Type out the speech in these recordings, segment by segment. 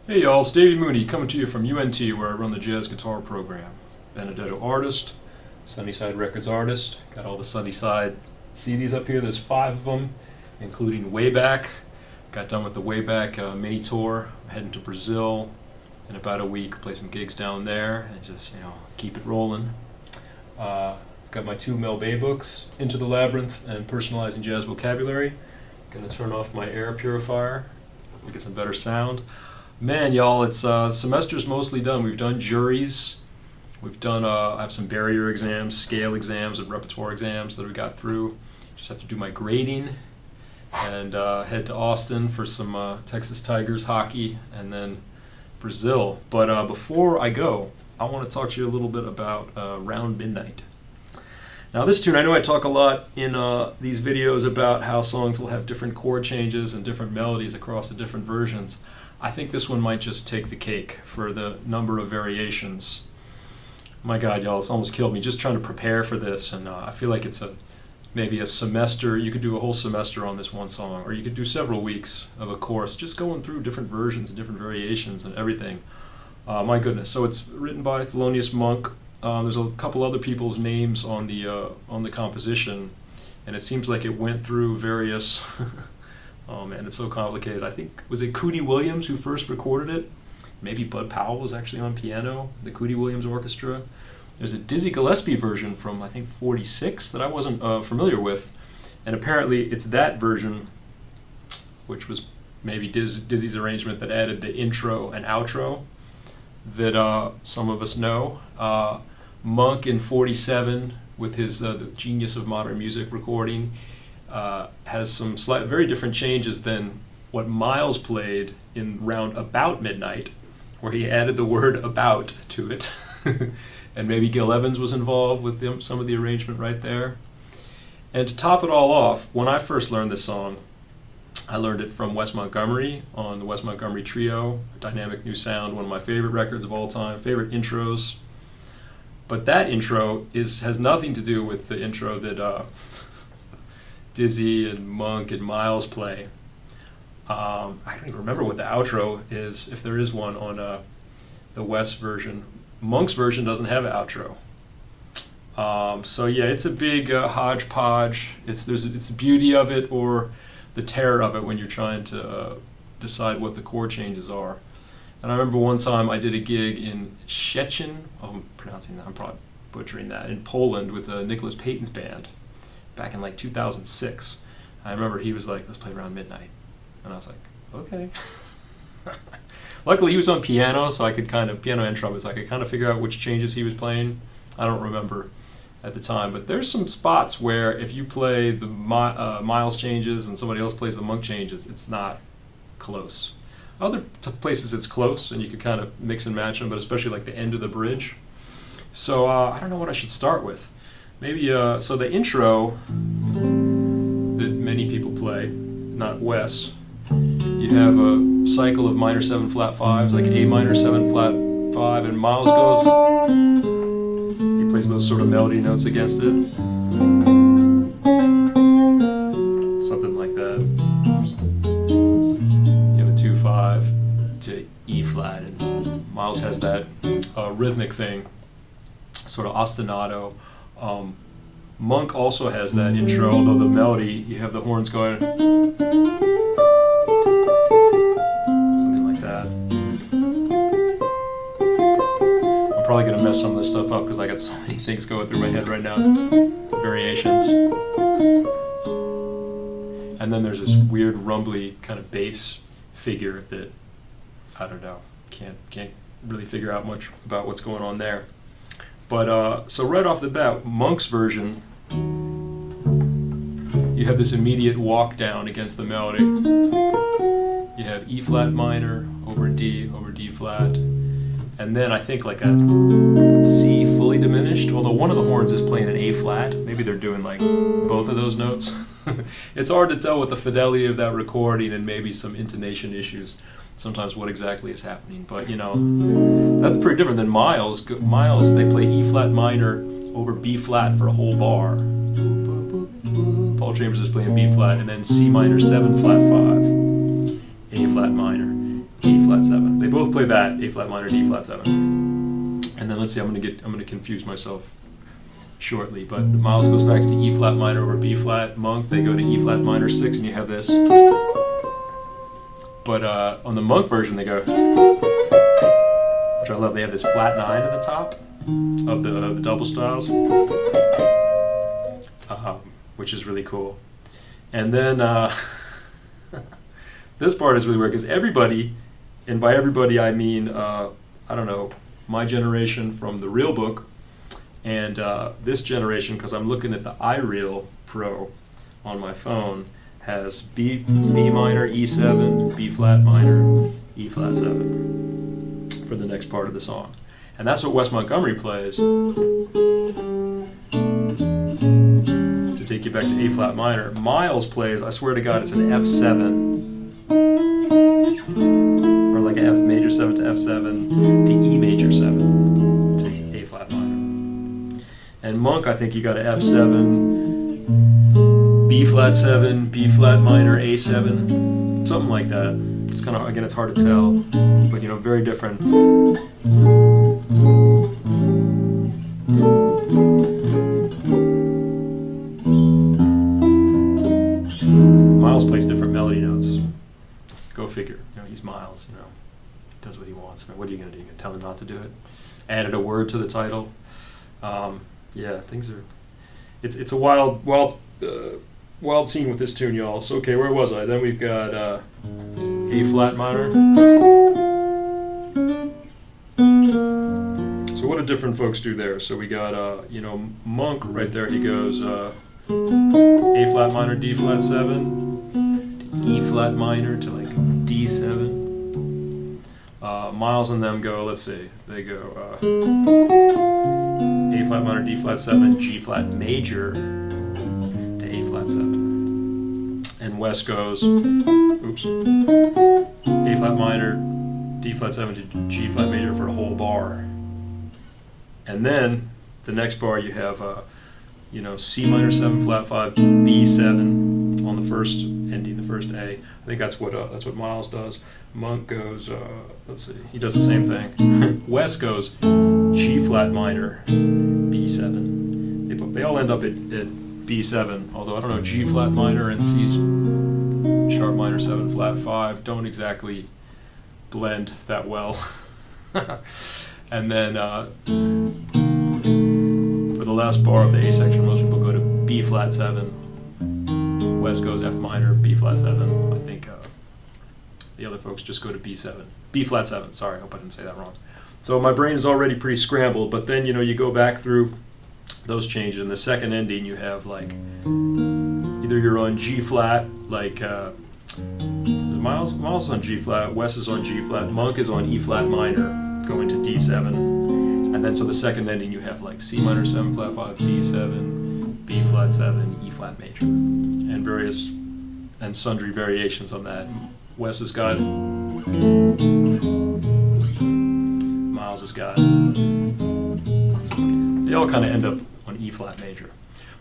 Hey y'all, it's Davy Mooney coming to you from UNT where I run the jazz guitar program. Benedetto artist, Sunnyside Records artist. Got all the Sunnyside CDs up here. There's 5 of them, including Wayback. Got done with the Wayback mini tour. I'm heading to Brazil in about a week. Play some gigs down there and just keep it rolling. Got my 2 Mel Bay books, Into the Labyrinth and Personalizing Jazz Vocabulary. Gonna turn off my air purifier so we get some better sound. Man, y'all, it's semester's mostly done. We've done juries. We've done, I have some barrier exams, scale exams, and repertoire exams that we got through. Just have to do my grading and head to Austin for some Texas Tigers hockey and then Brazil. But before I go, I want to talk to you a little bit about Round Midnight. Now this tune, I know I talk a lot in these videos about how songs will have different chord changes and different melodies across the different versions. I think this one might just take the cake for the number of variations. My God, y'all, it's almost killed me just trying to prepare for this, and I feel like it's maybe a semester. You could do a whole semester on this one song, or you could do several weeks of a course just going through different versions and different variations and everything. My goodness. So it's written by Thelonious Monk. There's a couple other people's names on the composition, and it seems like it went through various. Oh man, it's so complicated. I think, was it Cootie Williams who first recorded it? Maybe Bud Powell was actually on piano, the Cootie Williams Orchestra. There's a Dizzy Gillespie version from, I think, 46 that I wasn't familiar with. And apparently it's that version, which was maybe Dizzy's arrangement, that added the intro and outro that some of us know. Monk in 47, with his The Genius of Modern Music recording, has some very different changes than what Miles played in Round About Midnight, where he added the word about to it. And maybe Gil Evans was involved with some of the arrangement right there. And to top it all off, when I first learned this song, I learned it from Wes Montgomery on the Wes Montgomery Trio, Dynamic New Sound, one of my favorite records of all time, favorite intros. But that intro has nothing to do with the intro that Dizzy and Monk and Miles play. I don't even remember what the outro is, if there is one on the West version. Monk's version doesn't have an outro. So yeah, it's a big hodgepodge. It's the beauty of it or the terror of it when you're trying to decide what the chord changes are. And I remember one time I did a gig in Szczecin, I'm probably butchering that, in Poland with Nicholas Payton's band back in like 2006. I remember he was like, let's play Around Midnight. And I was like, okay. Luckily he was on piano, so I could piano and trumpet, so I could kind of figure out which changes he was playing. I don't remember at the time, but there's some spots where if you play the Miles changes and somebody else plays the Monk changes, it's not close. Other places it's close, and you could kind of mix and match them, but especially like the end of the bridge. So I don't know what I should start with. Maybe, so the intro that many people play, not Wes, you have a cycle of minor 7 flat 5s, like A minor 7 flat 5, and Miles he plays those sort of melody notes against it. Something like that. You have a 2-5 to E flat, and Miles has that rhythmic thing, sort of ostinato. Monk also has that intro, although the melody, you have the horns going, something like that. I'm probably going to mess some of this stuff up because I got so many things going through my head right now. Variations. And then there's this weird rumbly kind of bass figure that, I don't know, can't really figure out much about what's going on there. But so right off the bat, Monk's version, you have this immediate walk down against the melody. You have E flat minor over D flat, and then I think like a C fully diminished, although one of the horns is playing an A flat. Maybe they're doing like both of those notes. It's hard to tell with the fidelity of that recording and maybe some intonation issues sometimes what exactly is happening, but that's pretty different than Miles. Miles, they play E flat minor over B flat for a whole bar. Paul Chambers is playing B flat, and then C minor 7 flat 5, A flat minor, E flat 7. They both will play that, A flat minor, D flat 7. And then let's see, I'm gonna confuse myself shortly, but Miles goes back to E flat minor over B flat. Monk, they go to E flat minor 6, and you have this. But on the Monk version, they go, which I love. They have this flat 9 at the top of the double styles, which is really cool. And then this part is really weird because everybody, and by everybody I mean I don't know, my generation from the real book, and this generation, because I'm looking at the iReal Pro on my phone, has B minor, E7, B flat minor, E flat 7 for the next part of the song. And that's what Wes Montgomery plays to take you back to A flat minor. Miles plays, I swear to God, it's an F7, or like an F major 7 to F7 to E major 7 to A flat minor. And Monk, I think you got an F7, B flat 7, B flat minor, A7, something like that. It's kind of, again, it's hard to tell, but very different. Miles plays different melody notes. Go figure. He's Miles. He does what he wants. What are you gonna do? You gonna tell him not to do it? Added a word to the title. Yeah, things are. It's a wild scene with this tune, y'all. So okay, where was I? Then we've got A flat minor. So what do different folks do there? So we got Monk right there. He goes A flat minor, D flat 7, to E flat minor to like D7. Miles and them go. Let's see. They go A flat minor, D flat 7, G flat major to A flat 7. And Wes goes, oops, A flat minor, D flat 7 to G flat major for a whole bar. And then the next bar you have, C minor 7 flat 5, B7 on the first ending, the first A. I think that's what Miles does. Monk goes, let's see, he does the same thing. Wes goes G flat minor, B7. They all end up at B7, although I don't know, G flat minor and C sharp minor 7 flat 5 don't exactly blend that well. And then for the last bar of the A section, most people go to B flat 7. Wes goes F minor, B flat 7. I think the other folks just go to B7. B flat 7, sorry, I hope I didn't say that wrong. So my brain is already pretty scrambled, but then you go back through those changes. In the second ending, you have like either you're on G flat, like Miles is on G flat, Wes is on G flat, Monk is on E flat minor, going to D7, and then so the second ending you have like C minor 7 flat 5, B7, B flat 7, E flat major, and various and sundry variations on that. Wes has got, Miles has got. They all kind of end up on E flat major.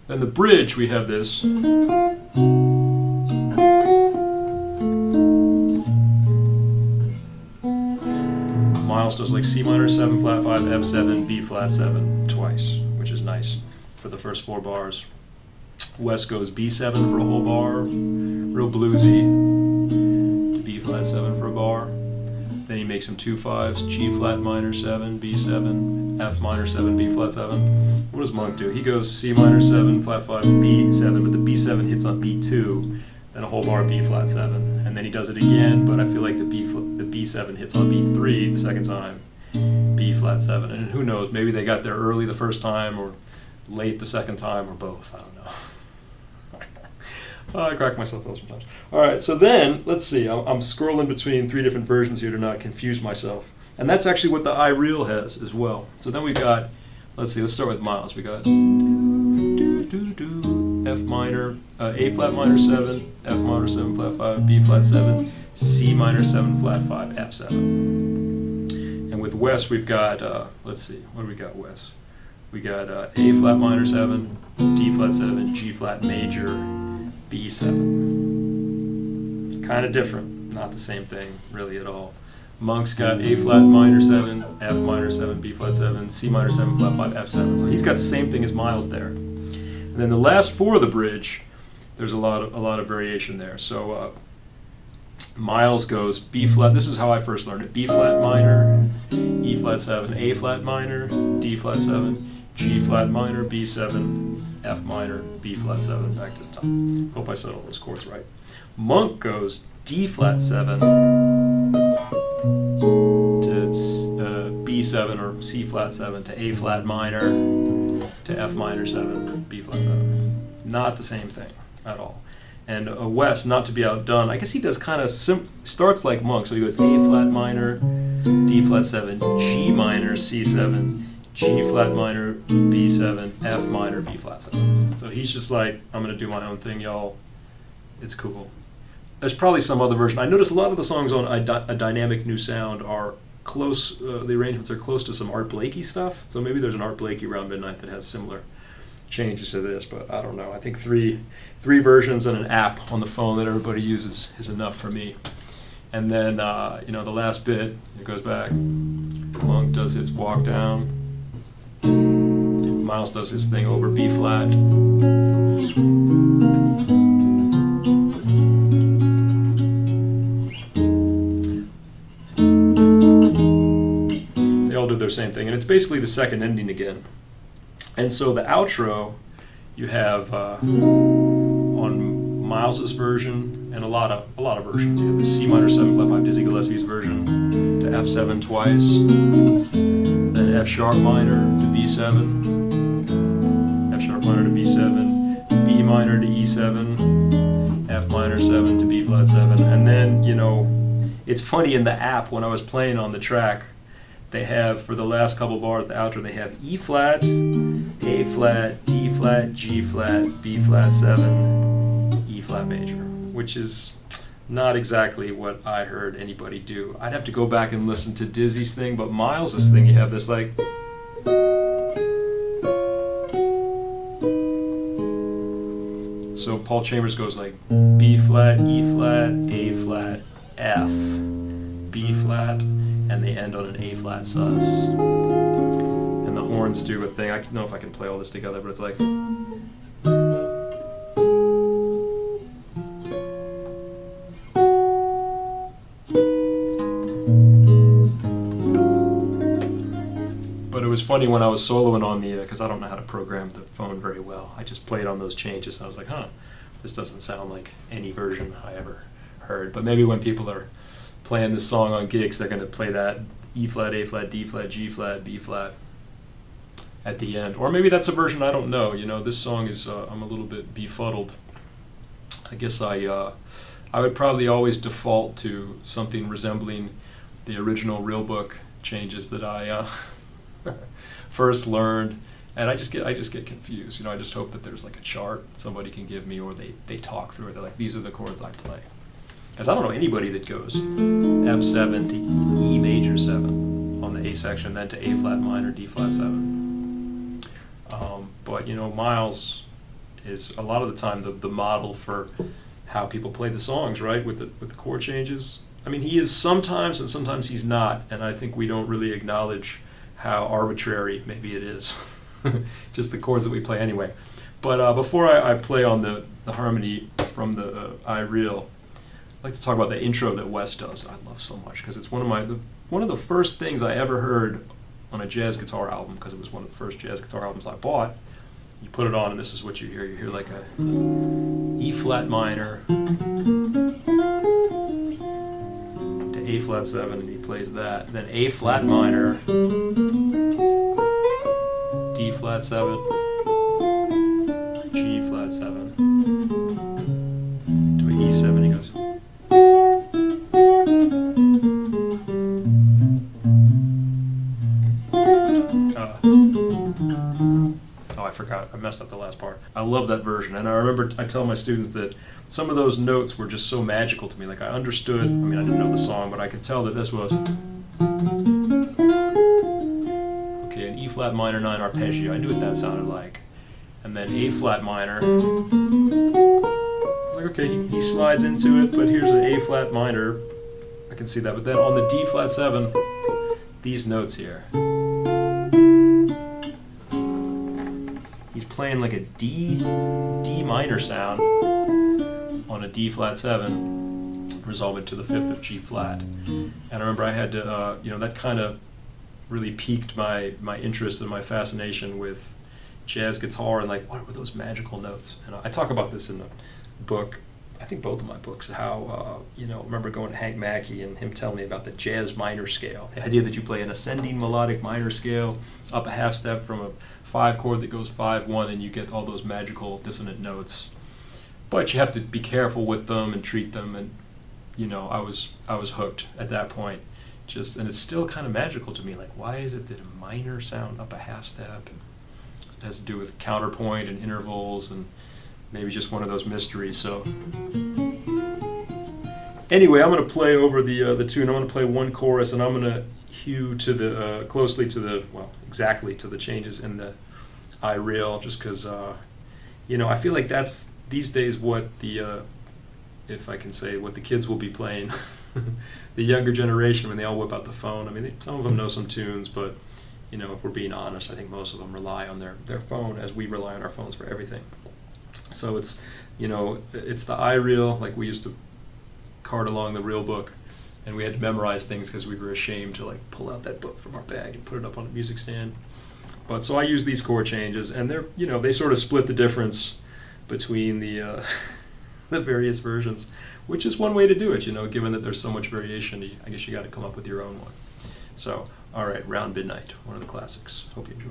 Then the bridge, we have this. Miles does like C minor 7 flat 5, F7, B flat 7 twice, which is nice for the first 4 bars. Wes goes B7 for a whole bar, real bluesy, to B flat 7 for a bar. Then he makes some 2 5s, G flat minor 7, B7, F minor 7, B flat 7. What does Monk do? He goes C minor 7, flat 5, B7, but the B7 hits on B2, then a whole bar B flat 7. And then he does it again, but I feel like the B7 hits on B3 the second time, B flat 7. And who knows, maybe they got there early the first time or late the second time or both, I don't know. I crack myself up sometimes. All right, so then, let's see. I'm scrolling between 3 different versions here to not confuse myself. And that's actually what the iReal has as well. So then we got, let's see, let's start with Miles. We got F minor, A flat minor 7, F minor 7 flat 5, B flat 7, C minor 7 flat 5, F7. And with Wes, we've got, let's see, what do we got, Wes? We got A flat minor 7, D flat 7, G flat major, B7. Kind of different, not the same thing really at all. Monk's got A flat minor 7, F minor 7, B flat 7, C minor 7, flat 5, F7. So he's got the same thing as Miles there. And then the last four of the bridge, there's a lot of variation there. So Miles goes B flat. This is how I first learned it: B flat minor, E flat 7, A flat minor, D flat 7, G flat minor, B7, F minor, B flat 7, back to the top. Hope I said all those chords right. Monk goes D flat 7 to B7 or C flat 7 to A flat minor to F minor 7, B flat 7. Not the same thing at all. And Wes, not to be outdone, I guess he does kind of starts like Monk. So he goes A flat minor, D flat 7, G minor, C7, G flat minor, B7, F minor, B flat 7. So he's just like, I'm going to do my own thing, y'all. It's cool. There's probably some other version. I noticed a lot of the songs on A Dynamic New Sound are close, the arrangements are close to some Art Blakey stuff. So maybe there's an Art Blakey Around Midnight that has similar changes to this, but I don't know. I think three versions and an app on the phone that everybody uses is enough for me. And then, the last bit, it goes back. Monk does his walk down. Miles does his thing over B flat. They all do their same thing, and it's basically the second ending again. And so the outro, you have on Miles's version and a lot of versions. You have the C minor 7 flat 5 Dizzy Gillespie's version to F7 twice, then F sharp minor to B7, F sharp minor to B7, B minor to E7, F minor 7 to B flat 7, and then it's funny in the app when I was playing on the track. They have, for the last couple bars, the outro, they have E flat, A flat, D flat, G flat, B flat 7, E flat major, which is not exactly what I heard anybody do. I'd have to go back and listen to Dizzy's thing, but Miles's thing, you have this like... So Paul Chambers goes like B flat, E flat, A flat, F, B flat, and they end on an A flat sus. And the horns do a thing. I don't know if I can play all this together, but it's like. But it was funny when I was soloing on the, because I don't know how to program the phone very well. I just played on those changes, and I was like, this doesn't sound like any version I ever heard. But maybe when people are playing this song on gigs, they're going to play that E flat, A flat, D flat, G flat, B flat at the end. Or maybe that's a version I don't know. This song is, I'm a little bit befuddled. I guess I would probably always default to something resembling the original real book changes that I first learned. And I just get confused. I just hope that there's like a chart somebody can give me, or they talk through it. They're like, these are the chords I play. Because I don't know anybody that goes F7 to E major 7 on the A section, then to A flat minor, D flat 7. But Miles is a lot of the time the model for how people play the songs, right? With the chord changes. I mean, he is sometimes, and sometimes he's not. And I think we don't really acknowledge how arbitrary maybe it is. Just the chords that we play anyway. But before I play on the harmony from the iReal, I'd like to talk about the intro that Wes does. I love so much because it's one of the first things I ever heard on a jazz guitar album, because it was one of the first jazz guitar albums I bought. You put it on, and this is what you hear. You hear like a E flat minor to A flat 7, and he plays that. Then A flat minor, D flat 7, G flat 7, to an E7. He goes. I forgot. I messed up the last part. I love that version, and I remember I tell my students that some of those notes were just so magical to me. Like I understood. I mean, I didn't know the song, but I could tell that this was okay. An E flat minor 9 arpeggio. I knew what that sounded like, and then A flat minor. I was like, okay, he slides into it, but here's an A flat minor. I can see that. But then on the D flat 7, these notes here. He's playing like a D minor sound on a D flat 7, resolving to the 5th of G flat. And I remember I had to, that kind of really piqued my interest and my fascination with jazz guitar and like what were those magical notes. And I talk about this in the book, I think both of my books, how I remember going to Hank Mackey and him telling me about the jazz minor scale, the idea that you play an ascending melodic minor scale up a half step from a 5 chord that goes 5-1 and you get all those magical dissonant notes. But you have to be careful with them and treat them, and I was hooked at that point. And it's still kind of magical to me. Like, why is it that a minor sound up a half step? And it has to do with counterpoint and intervals, and maybe just one of those mysteries. So, anyway, I'm going to play over the tune. I'm going to play one chorus, and I'm going to hew to the exactly to the changes in the iReal, just because I feel like that's these days what the if I can say what the kids will be playing. The younger generation, when they all whip out the phone, I mean, some of them know some tunes, but, if we're being honest, I think most of them rely on their phone as we rely on our phones for everything. So it's the iReal, like we used to cart along the real book, and we had to memorize things because we were ashamed to, like, pull out that book from our bag and put it up on a music stand. But so I use these chord changes, and they're, they sort of split the difference between the the various versions, which is one way to do it, given that there's so much variation. I guess you got to come up with your own one. So, all right, Round Midnight, one of the classics. Hope you enjoy.